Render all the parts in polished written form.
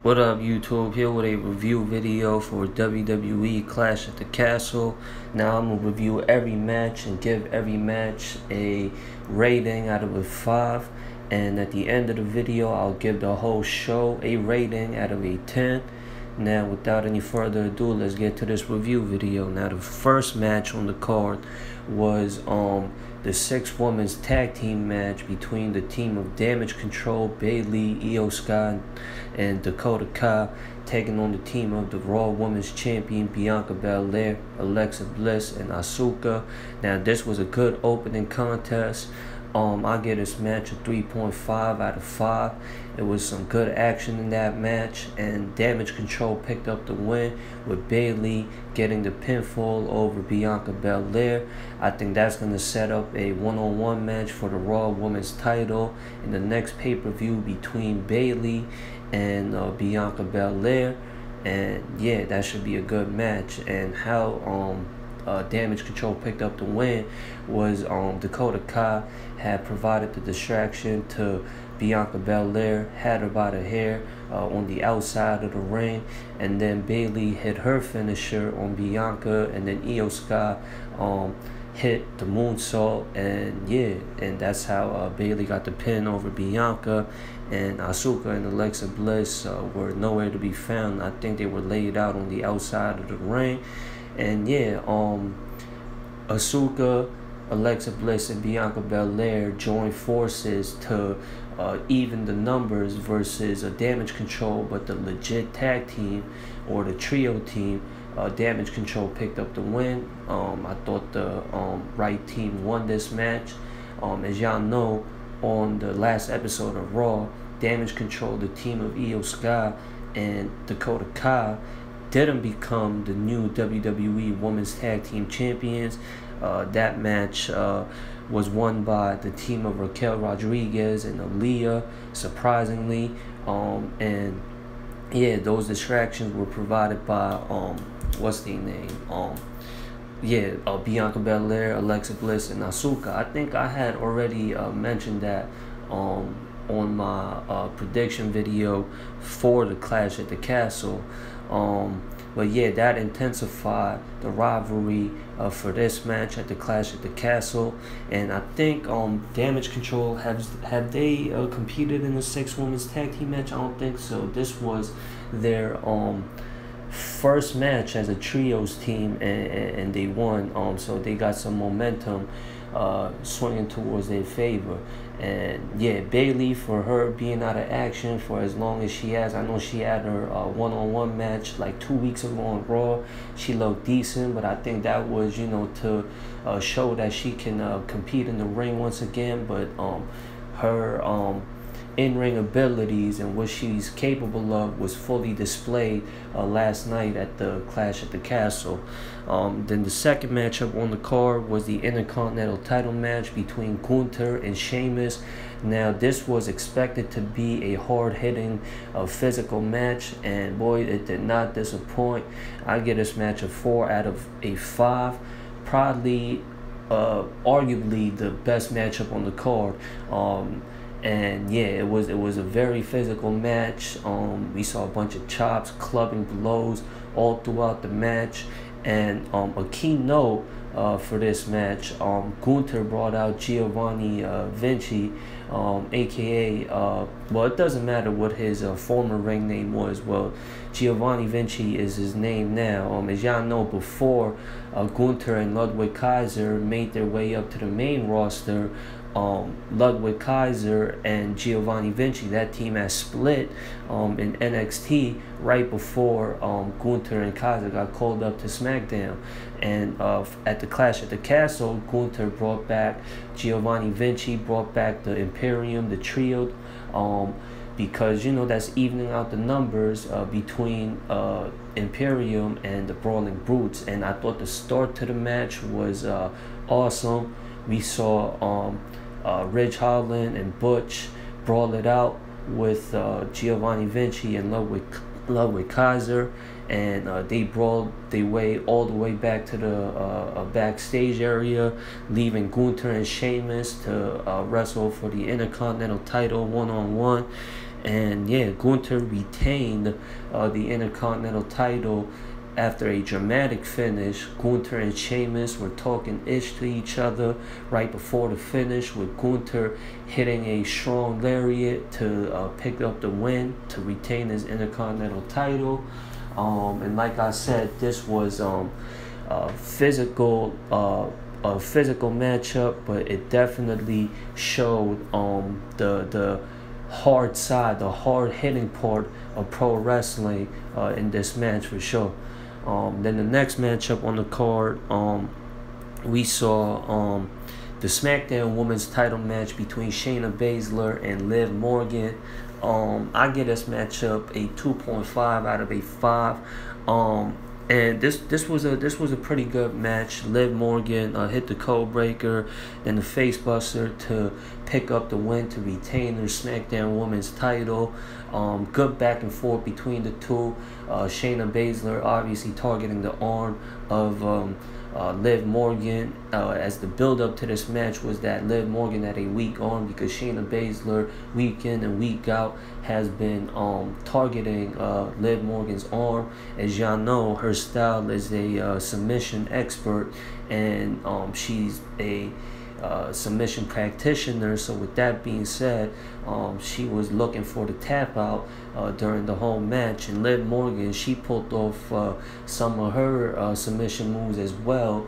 What up, YouTube? Here with a review video for WWE Clash at the Castle. Now I'm going to review every match and give every match a rating out of a 5. And at the end of the video, I'll give the whole show a rating out of a 10. Now, without any further ado, let's get to this review video. Now, the first match on the card was the 6-women's tag team match between the team of Damage Control, Bayley, Asuka, and Dakota Kai, taking on the team of the Raw Women's Champion, Bianca Belair, Alexa Bliss, and Asuka. Now, this was a good opening contest. I give this match a 3.5 out of 5. It was some good action in that match, and Damage Control picked up the win with Bayley getting the pinfall over Bianca Belair. I think that's going to set up a one-on-one match for the Raw Women's title in the next pay-per-view between Bayley and Bianca Belair. And yeah, that should be a good match. And how Damage Control picked up the win was Dakota Kai had provided the distraction to Bianca Belair, had her by the hair on the outside of the ring, and then Bayley hit her finisher on Bianca, and then Io Sky hit the moonsault, and yeah, and that's how Bayley got the pin over Bianca. And Asuka and Alexa Bliss were nowhere to be found. I think they were laid out on the outside of the ring. And yeah, Asuka, Alexa Bliss, and Bianca Belair joined forces to even the numbers versus Damage Control, but the legit tag team or the trio team, Damage Control picked up the win. I thought the right team won this match. As y'all know, on the last episode of Raw, Damage Control, the team of Io Sky and Dakota Kai, didn't become the new WWE Women's Tag Team Champions. That match was won by the team of Raquel Rodriguez and Aaliyah, surprisingly. And yeah, those distractions were provided by what's the name? Bianca Belair, Alexa Bliss, and Asuka. I think I had already mentioned that on my prediction video for the Clash at the Castle. But yeah, that intensified the rivalry for this match at the Clash at the Castle. And I think Damage Control have they competed in a 6-women's tag team match? I don't think so. This was their first match as a trios team, and they won. So they got some momentum swinging towards their favor. And yeah, Bayley, for her being out of action for as long as she has, I know she had her one-on-one match like 2 weeks ago on Raw. She looked decent, but I think that was, you know, to show that she can compete in the ring once again. But her in-ring abilities and what she's capable of was fully displayed last night at the Clash at the Castle. Then the second matchup on the card was the Intercontinental title match between Gunther and Sheamus. Now, this was expected to be a hard-hitting, physical match, and boy, it did not disappoint. I give this match a 4 out of a 5. Probably, arguably the best matchup on the card. And yeah, it was a very physical match. We saw a bunch of chops, clubbing blows all throughout the match. And a key note for this match, Gunther brought out Giovanni Vinci, aka well, it doesn't matter what his former ring name was. Well, Giovanni Vinci is his name now. As y'all know, before Gunther and Ludwig Kaiser made their way up to the main roster, Ludwig Kaiser and Giovanni Vinci, that team has split in NXT right before Gunther and Kaiser got called up to SmackDown. And at the Clash at the Castle, Gunther brought back Giovanni Vinci, brought back the Imperium, the trio, because, you know, that's evening out the numbers between Imperium and the Brawling Brutes. And I thought the start to the match was awesome. We saw Ridge Holland and Butch brawl it out with Giovanni Vinci and Ludwig Kaiser, and they brawled their way all the way back to the backstage area, leaving Gunther and Sheamus to wrestle for the Intercontinental title one-on-one. And yeah, Gunther retained the Intercontinental title after a dramatic finish. Gunther and Sheamus were talking ish to each other right before the finish, with Gunther hitting a strong lariat to pick up the win to retain his Intercontinental title. And like I said, this was a physical matchup, but it definitely showed the hard side, the hard hitting part of pro wrestling in this match for sure. Then the next matchup on the card, we saw the SmackDown Women's Title match between Shayna Baszler and Liv Morgan. I give this matchup a 2.5 out of a 5. And this was a pretty good match. Liv Morgan hit the code breaker and the face buster to pick up the win to retain her SmackDown Women's title. Good back and forth between the two. Shayna Baszler obviously targeting the arm of Liv Morgan, as the build up to this match was that Liv Morgan had a weak arm because Shayna Baszler week in and week out has been targeting Liv Morgan's arm. As y'all know, her style is a submission expert, and she's a submission practitioner. So with that being said, she was looking for the tap out during the whole match, and Liv Morgan, she pulled off some of her submission moves as well.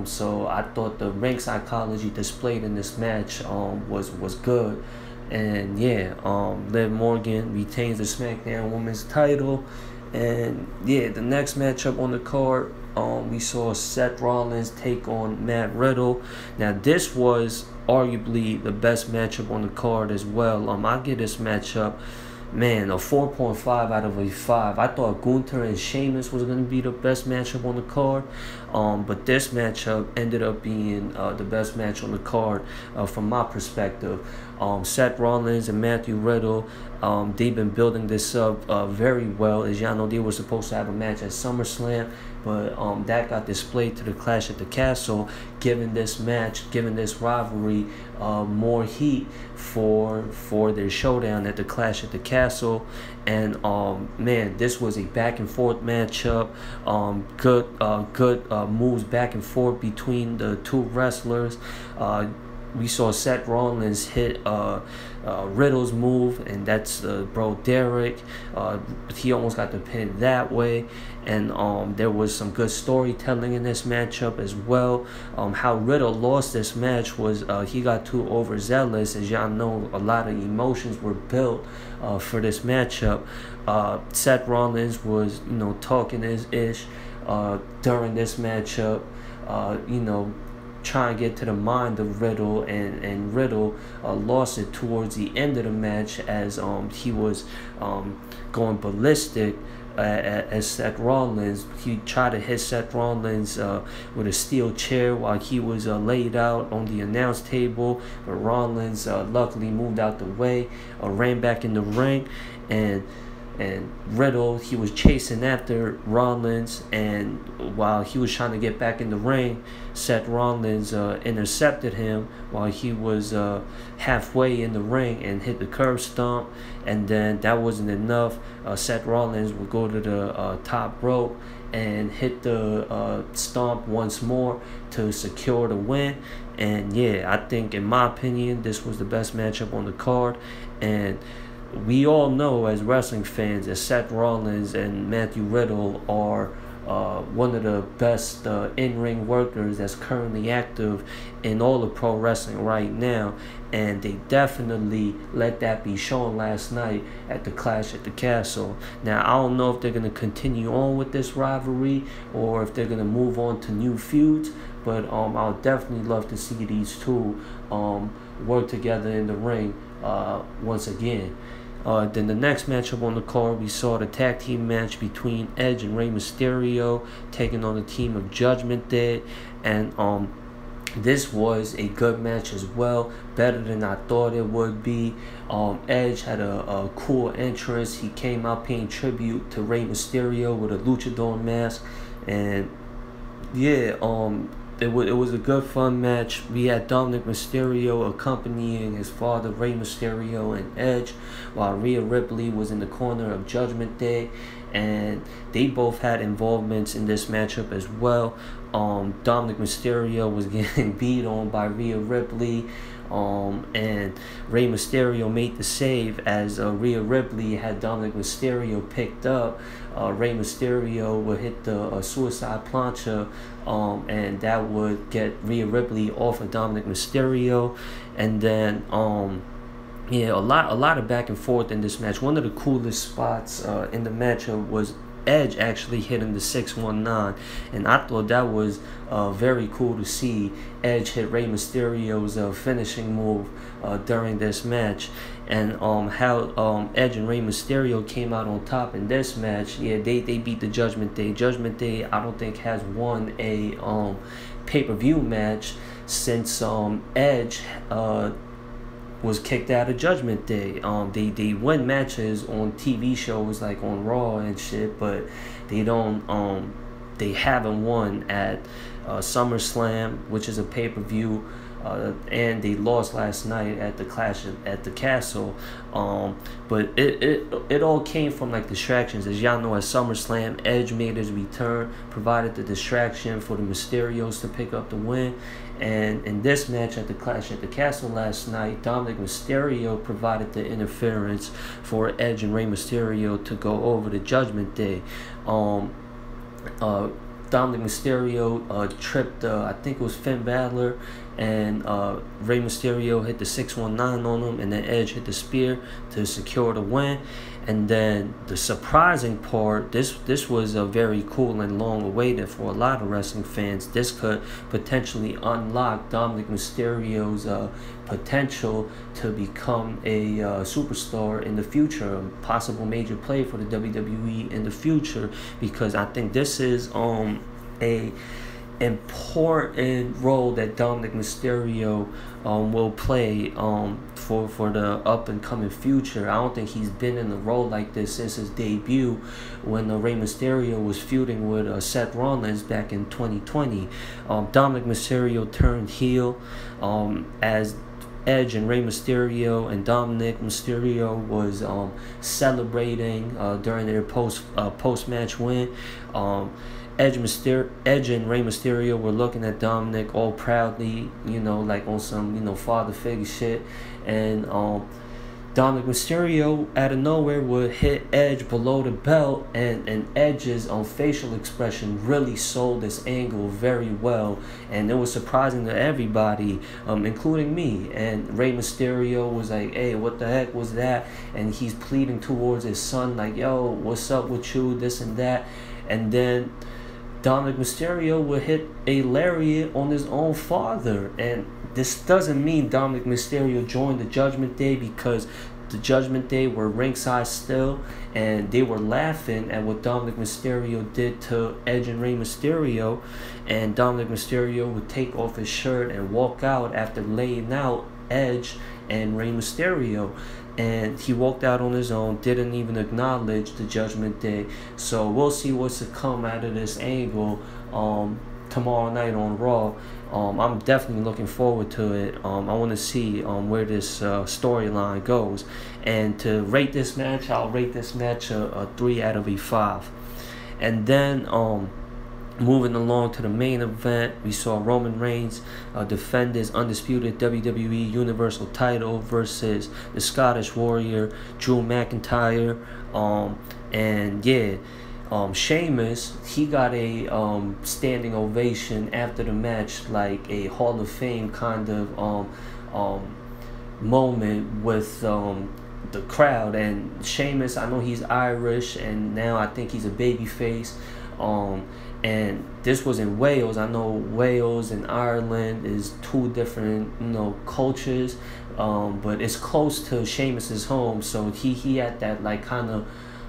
So I thought the ring psychology displayed in this match was good. And yeah, Liv Morgan retains the SmackDown Women's title. And yeah, the next matchup on the card, we saw Seth Rollins take on Matt Riddle. Now this was arguably the best matchup on the card as well. I give this matchup, man, a 4.5 out of a 5. I thought Gunther and Sheamus was going to be the best matchup on the card, but this matchup ended up being the best match on the card from my perspective. Seth Rollins and Matthew Riddle, they've been building this up very well. As y'all know, they were supposed to have a match at SummerSlam, but that got displayed to the Clash at the Castle, giving this match, giving this rivalry more heat for their showdown at the Clash at the Castle. And man, this was a back and forth matchup. Good moves back and forth between the two wrestlers. We saw Seth Rollins hit Riddle's move, and that's bro Derek. He almost got the pin that way. And there was some good storytelling in this matchup as well. How Riddle lost this match was he got too overzealous. As y'all know, a lot of emotions were built for this matchup. Seth Rollins was, talking his ish during this matchup, trying to get to the mind of Riddle, and Riddle lost it towards the end of the match as he was going ballistic as Seth Rollins. He tried to hit Seth Rollins with a steel chair while he was laid out on the announce table, but Rollins luckily moved out the way, ran back in the ring, and Riddle, he was chasing after Rollins, and while he was trying to get back in the ring, Seth Rollins intercepted him while he was halfway in the ring and hit the curb stomp. And then that wasn't enough. Seth Rollins would go to the top rope and hit the stomp once more to secure the win. And yeah, I think, in my opinion, this was the best matchup on the card. And we all know as wrestling fans that Seth Rollins and Matthew Riddle are one of the best in-ring workers that's currently active in all of pro wrestling right now, and they definitely let that be shown last night at the Clash at the Castle. Now, I don't know if they're going to continue on with this rivalry or if they're going to move on to new feuds, but I'll definitely love to see these two work together in the ring once again. Then the next matchup on the card, we saw the tag team match between Edge and Rey Mysterio taking on the team of Judgement Day, and this was a good match as well, better than I thought it would be. Edge had a cool entrance. He came out paying tribute to Rey Mysterio with a luchador mask, and yeah, it was a good fun match. We had Dominic Mysterio accompanying his father Rey Mysterio and Edge, while Rhea Ripley was in the corner of Judgment Day, and they both had involvements in this matchup as well. Dominic Mysterio was getting beat on by Rhea Ripley, and Rey Mysterio made the save as Rhea Ripley had Dominic Mysterio picked up. Rey Mysterio would hit the suicide plancha, and that would get Rhea Ripley off of Dominic Mysterio, and then yeah, a lot of back and forth in this match. One of the coolest spots in the matchup was Edge actually hitting the 619, and I thought that was very cool to see Edge hit Rey Mysterio's finishing move during this match, and how Edge and Rey Mysterio came out on top in this match. Yeah, they beat the Judgment Day. Judgment Day, I don't think, has won a pay-per-view match since Edge was kicked out of Judgment Day. They win matches on TV shows like on Raw and shit, but they haven't won at SummerSlam, which is a pay-per-view, and they lost last night at the Clash at the Castle. But it all came from like distractions. As y'all know, at SummerSlam, Edge made his return, provided the distraction for the Mysterios to pick up the win. And in this match at the Clash at the Castle last night, Dominic Mysterio provided the interference for Edge and Rey Mysterio to go over to Judgment Day. Dominic Mysterio tripped, I think it was Finn Balor, and Rey Mysterio hit the 619 on him, and then Edge hit the spear to secure the win. And then the surprising part, this was a very cool and long awaited for a lot of wrestling fans. This could potentially unlock Dominic Mysterio's potential to become a superstar in the future, a possible major play for the WWE in the future, because I think this is a important role that Dominic Mysterio will play for the up and coming future. I don't think he's been in a role like this since his debut when Rey Mysterio was feuding with Seth Rollins back in 2020. Dominic Mysterio turned heel as Edge and Rey Mysterio and Dominic Mysterio was celebrating during their post-match win. Edge and Rey Mysterio were looking at Dominic all proudly, you know, like on some, you know, father figure shit. And Dominic Mysterio out of nowhere would hit Edge below the belt, and Edge's facial expression really sold this angle very well, and it was surprising to everybody, including me. And Rey Mysterio was like, "Hey, what the heck was that?" And he's pleading towards his son, like, "Yo, what's up with you? This and that." And then Dominic Mysterio would hit a lariat on his own father. And this doesn't mean Dominic Mysterio joined the Judgment Day, because the Judgment Day were ringside still, and they were laughing at what Dominic Mysterio did to Edge and Rey Mysterio. And Dominic Mysterio would take off his shirt and walk out after laying out Edge and Rey Mysterio. And he walked out on his own, didn't even acknowledge the Judgment Day. So we'll see what's to come out of this angle tomorrow night on Raw. I'm definitely looking forward to it. I want to see where this storyline goes. And to rate this match, I'll rate this match a 3 out of a 5. And then moving along to the main event, we saw Roman Reigns defend his undisputed WWE Universal title versus the Scottish Warrior, Drew McIntyre. And yeah, Sheamus, he got a standing ovation after the match, like a Hall of Fame kind of moment with the crowd. And Sheamus, I know he's Irish, and now I think he's a babyface. And this was in Wales. I know Wales and Ireland is two different, you know, cultures, but it's close to Sheamus's home, so he had that like kind of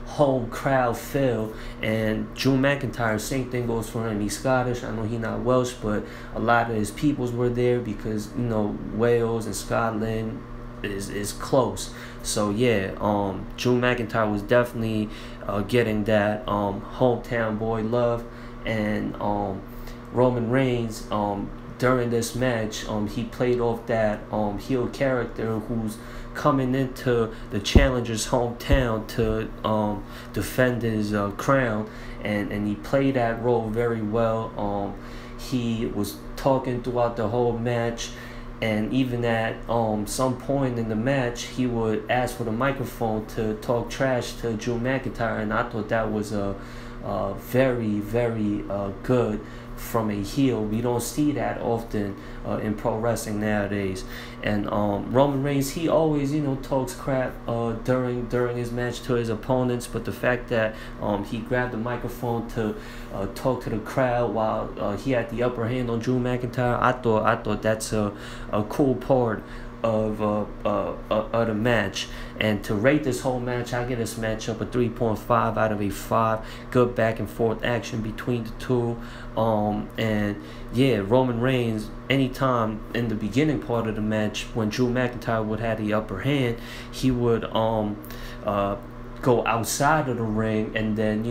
home crowd feel. And Drew McIntyre, same thing goes for him. He's Scottish. I know he's not Welsh, but a lot of his peoples were there because, you know, Wales and Scotland is close. So yeah, Drew McIntyre was definitely getting that hometown boy love. And Roman Reigns, during this match, he played off that heel character who's coming into the challenger's hometown to defend his crown, and he played that role very well. He was talking throughout the whole match, and even at some point in the match, he would ask for the microphone to talk trash to Drew McIntyre, and I thought that was very, very good from a heel. We don't see that often in pro wrestling nowadays. And Roman Reigns, he always, talks crap during his match to his opponents, but the fact that he grabbed the microphone to talk to the crowd while he had the upper hand on Drew McIntyre, I thought that's a cool part of the match. And to rate this whole match, I give this matchup a 3.5 out of a 5. Good back and forth action between the two. And yeah, Roman Reigns, anytime in the beginning part of the match when Drew McIntyre would have the upper hand, he would go outside of the ring and then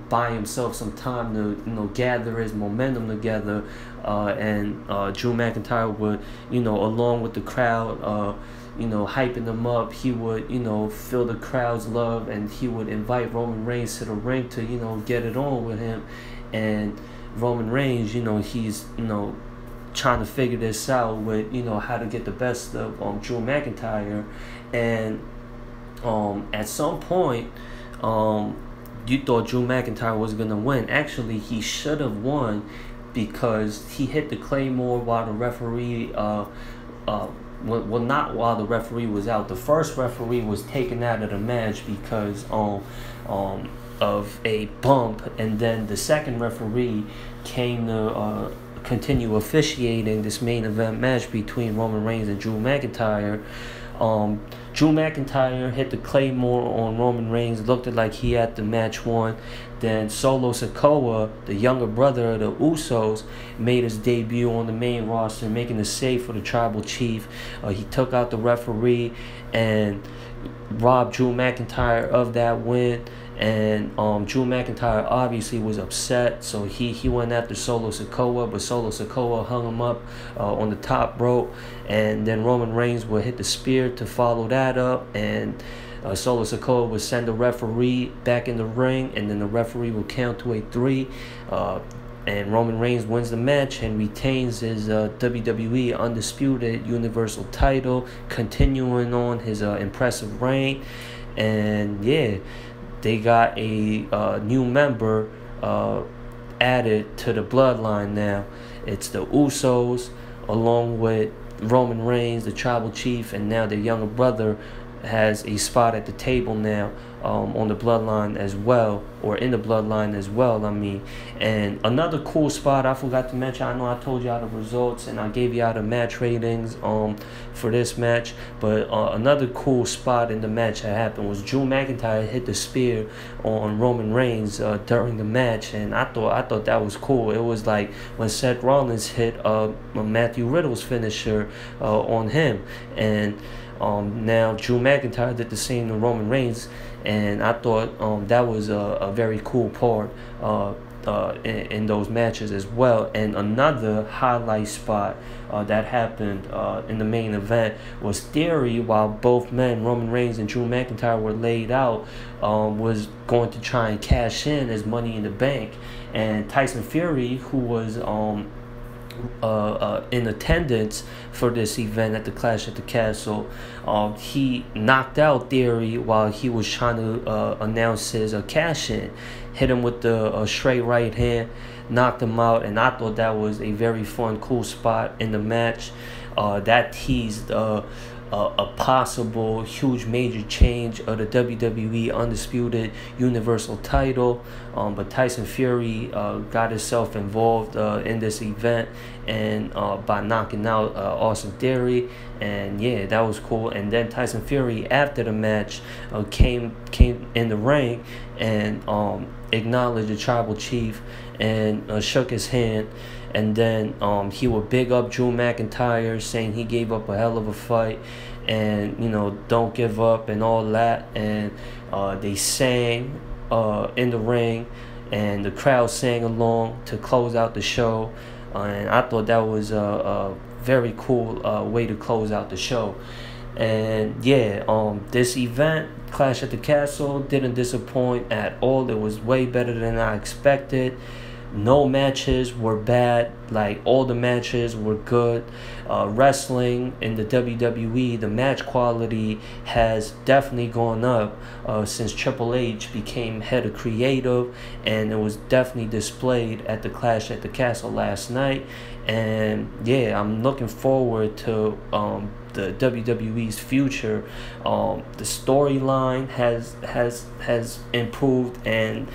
buy himself some time to gather his momentum together, and Drew McIntyre would along with the crowd hyping them up, he would feel the crowd's love, and he would invite Roman Reigns to the ring to get it on with him. And Roman Reigns, he's trying to figure this out with how to get the best of Drew McIntyre. And at some point, you thought Drew McIntyre was gonna win. Actually, he should have won because he hit the Claymore while the referee, well, not while the referee was out. The first referee was taken out of the match because of a bump, and then the second referee came to continue officiating this main event match between Roman Reigns and Drew McIntyre. Drew McIntyre hit the Claymore on Roman Reigns, looked like he had the match won. Then Solo Sikoa, the younger brother of the Usos, made his debut on the main roster, making a save for the Tribal Chief. He took out the referee and robbed Drew McIntyre of that win. And Drew McIntyre obviously was upset, so he went after Solo Sikoa, but Solo Sikoa hung him up on the top rope, and then Roman Reigns would hit the spear to follow that up, and Solo Sikoa would send the referee back in the ring, and then the referee will count to a 3, and Roman Reigns wins the match and retains his WWE Undisputed Universal title, continuing on his impressive reign. And yeah, they got a new member added to the bloodline now. It's the Usos, along with Roman Reigns, the Tribal Chief, and now their younger brother has a spot at the table now, on the bloodline as well, or in the bloodline as well, I mean. And another cool spot I forgot to mention, I know I told you all the results and I gave you all the match ratings for this match, but another cool spot in the match that happened was Drew McIntyre hit the spear on Roman Reigns during the match, and I thought that was cool. It was like when Seth Rollins hit Matthew Riddle's finisher on him, and now Drew McIntyre did the same to Roman Reigns, and I thought that was a very cool part in those matches as well. And another highlight spot that happened in the main event was Theory, while both men, Roman Reigns and Drew McIntyre, were laid out, was going to try and cash in as Money in the Bank. And Tyson Fury, who was in attendance for this event at the Clash at the Castle, he knocked out Theory while he was trying to announce his cash in. Hit him with the straight right hand, knocked him out, and I thought that was a very fun, cool spot in the match. That teased a possible huge major change of the WWE Undisputed Universal title, but Tyson Fury got himself involved in this event, and by knocking out Austin Theory, and yeah, that was cool. And then Tyson Fury, after the match, came in the ring and acknowledged the Tribal Chief and shook his hand. And then he would big up Drew McIntyre, saying he gave up a hell of a fight, and don't give up and all that. And they sang in the ring, and the crowd sang along to close out the show. and I thought that was a very cool way to close out the show. And yeah, this event, Clash at the Castle, didn't disappoint at all. It was way better than I expected. No matches were bad. Like, all the matches were good. Wrestling in the WWE, the match quality has definitely gone up since Triple H became head of creative, and it was definitely displayed at the Clash at the Castle last night. And yeah, I'm looking forward to the WWE's future. The storyline has improved, and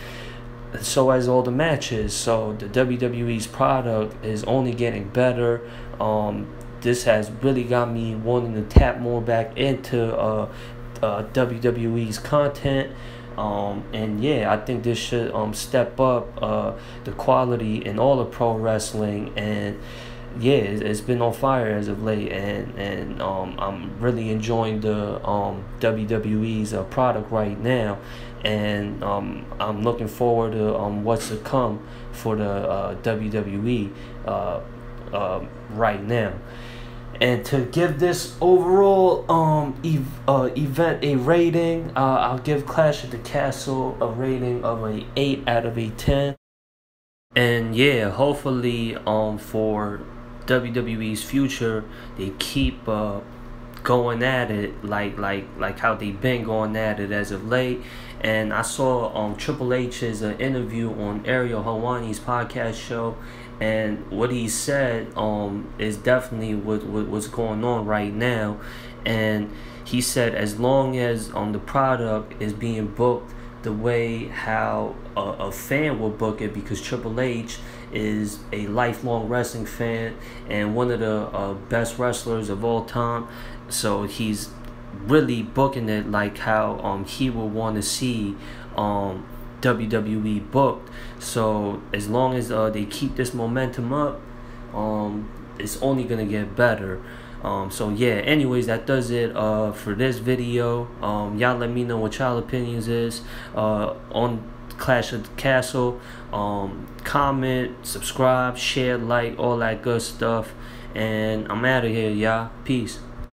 so as all the matches. So the WWE's product is only getting better. This has really got me wanting to tap more back into WWE's content. And yeah, I think this should step up the quality in all of pro wrestling. And yeah, it's been on fire as of late, and I'm really enjoying the WWE's product right now, and I'm looking forward to what's to come for the WWE right now. And to give this overall event a rating, I'll give Clash at the Castle a rating of a 8 out of a 10. And yeah, hopefully for WWE's future, they keep going at it like how they've been going at it as of late. And I saw Triple H's interview on Ariel Helwani's podcast show, and what he said is definitely what's going on right now. And he said as long as the product is being booked the way how a fan will book it, because Triple H is a lifelong wrestling fan and one of the best wrestlers of all time. So he's really booking it like how he would want to see WWE booked. So as long as they keep this momentum up, it's only gonna get better. So yeah, anyways, that does it for this video. Y'all let me know what y'all opinions is on Clash of the Castle. Comment, subscribe, share, like, all that good stuff. And I'm out of here, y'all. Peace.